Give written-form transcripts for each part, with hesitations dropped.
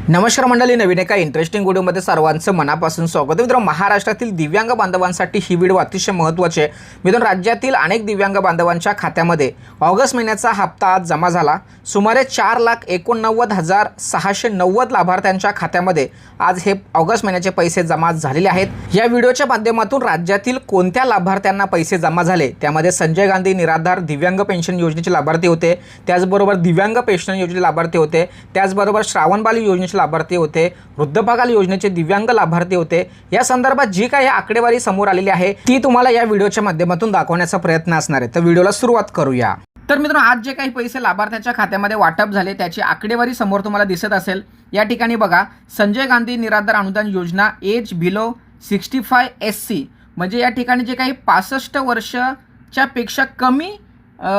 नमस्कार मंडळी, नवीन एका इंटरेस्टिंग व्हिडिओमध्ये सर्वांचं मनापासून स्वागत आहे। मित्रांनो, महाराष्ट्रातील दिव्यांग बांधवांसाठी ही व्हिडिओ अतिशय महत्त्वाची आहे। मित्रांनो, राज्यातील अनेक दिव्यांग बांधवांच्या खात्यामध्ये ऑगस्ट महिन्याचा हप्ता आज जमा झाला। सुमारे 4,89,690 लाभार्थ्यांच्या खात्यामध्ये आज हे ऑगस्ट महिन्याचे पैसे जमा झालेले आहेत। या व्हिडिओच्या माध्यमातून राज्यातील कोणत्या लाभार्थ्यांना पैसे जमा झाले त्यामध्ये संजय गांधी निराधार दिव्यांग पेन्शन योजनेचे लाभार्थी होते, त्याचबरोबर दिव्यांग पेन्शन योजनेचे लाभार्थी होते, त्याचबरोबर श्रावणबाल योजनेचे लाभार्थी होते, वृद्धपकाल योजनेचे दिव्यांग लाभार्थी होते। या संदर्भात जी काही आकडेवारी समोर आलेली आहे ती तुम्हाला या व्हिडिओच्या माध्यमातून दाखवण्याचा प्रयत्न असणार आहे। तर व्हिडिओला सुरुवात करूया। तर मित्रांनो, आज जे काही पैसे लाभार्थ्यांच्या खात्यामध्ये वाटप झाले त्याची आकडेवारी समोर तुम्हाला दिसत असेल। या ठिकाणी बघा, संजय गांधी निराधार अनुदान योजना एज बिलो 65 SC म्हणजे या ठिकाणी जे काही 65 वर्षाच्या पेक्षा कमी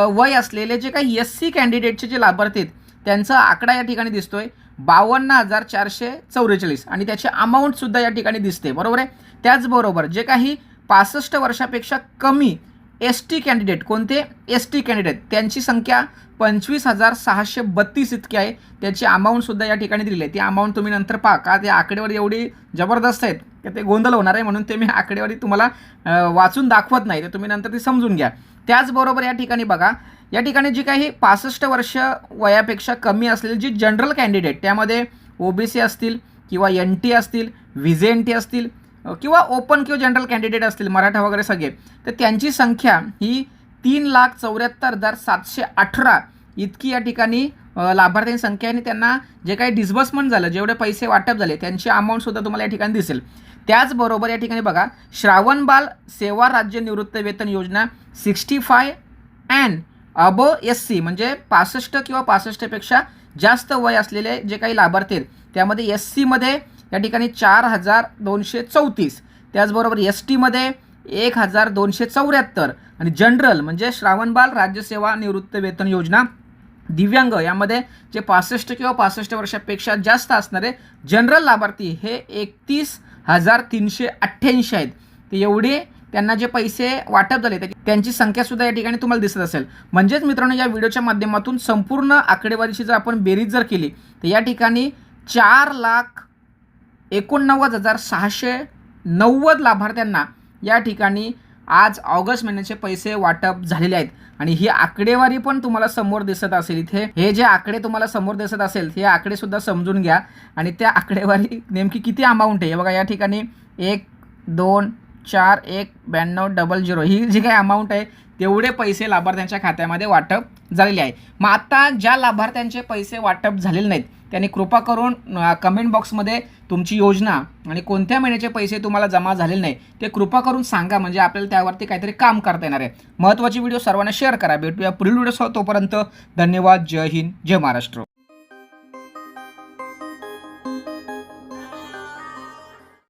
वय असलेले जे काही SC कॅन्डिडेटचे जे लाभार्थी आहेत त्यांचा आकडा या ठिकाणी दिसतोय 52,444 आणि त्याची अमाऊंट सुद्धा या ठिकाणी दिसते, बरोबर आहे। त्याचबरोबर जे काही 65 वर्षापेक्षा कमी ST कॅन्डिडेट, कोणते ST कॅन्डिडेट, त्यांची संख्या 25,632 इतकी आहे। त्याची अमाऊंट सुद्धा या ठिकाणी दिली आहे। ती अमाऊंट तुम्ही नंतर पहा, का ते आकडेवारी एवढी जबरदस्त आहेत की ते गोंधळ होणार आहे, म्हणून ते मी आकडेवारी तुम्हाला वाचून दाखवत नाही, तर तुम्ही नंतर ती समजून घ्या। त्याचबरोबर या ठिकाणी बघा, या ठिकाणी जी काही 65 वर्ष वयापेक्षा कमी असलेले जी जनरल कॅन्डिडेट, त्यामध्ये OBC असतील किंवा NT असतील, VJNT असतील किंवा ओपन किंवा जनरल कॅन्डिडेट असतील, मराठा वगैरे सगळे, तर त्यांची संख्या ही 3,74,718 इतकी या ठिकाणी लाभार्थ्यांची संख्या आहे। आणि त्यांना जे काही डिस्बर्समेंट झालं, जेवढे पैसे वाटप झाले त्यांची अमाऊंट सुद्धा तुम्हाला या ठिकाणी दिसेल। त्याचबरोबर या ठिकाणी बघा, श्रावणबाल सेवा राज्य निवृत्त वेतन योजना 65 अँड अबो SC म्हणजे 65 किंवा 65पेक्षा जास्त वय असलेले जे काही लाभार्थी आहेत त्यामध्ये SC मध्ये या ठिकाणी 4,234, त्याचबरोबर ST मध्ये 1,274 आणि जनरल म्हणजे श्रावणबाल राज्यसेवा निवृत्त वेतन योजना दिव्यांग यामध्ये जे 65 किंवा 65 वर्षापेक्षा जास्त असणारे जनरल लाभार्थी हे 31,388 आहेत। ते एवढे त्यांना जे पैसे वाटप झाले त्यांची संख्या सुद्धा या ठिकाणी तुम्हाला दिसत असेल। म्हणजेच मित्रांनो, या व्हिडिओच्या माध्यमातून संपूर्ण आकडेवारीची जर आपण बेरीज जर केली तर या ठिकाणी 4,89,690 लाभार्थ्यांना या ठिकाणी आज ऑगस्ट महिन्याचे पैसे वाटप झालेले आहेत। आणि ही आकडेवारी पण तुम्हाला समोर दिसत असेल। इथे हे जे आकडे तुम्हाला समोर दिसत असेल हे आकडे सुद्धा समजून घ्या आणि त्या आकडेवारी नेमकी किती अमाऊंट आहे बघा। या ठिकाणी 1,2,4,1,92,00 ही जी काही अमाऊंट आहे तेवढे पैसे लाभार्थ्यांच्या खात्यामध्ये वाटप झालेले आहे। मग आता ज्या लाभार्थ्यांचे पैसे वाटप झालेले नाहीत त्यांनी कृपा करून कमेंट बॉक्समध्ये तुमची योजना आणि कोणत्या महिन्याचे पैसे तुम्हाला जमा झालेले नाही ते कृपा करून सांगा, म्हणजे आपल्याला त्यावरती काहीतरी काम करता येणार आहे। महत्त्वाची व्हिडिओ सर्वांना शेअर करा। भेटूया पुढील व्हिडिओसह, तोपर्यंत धन्यवाद। जय हिंद, जय महाराष्ट्र।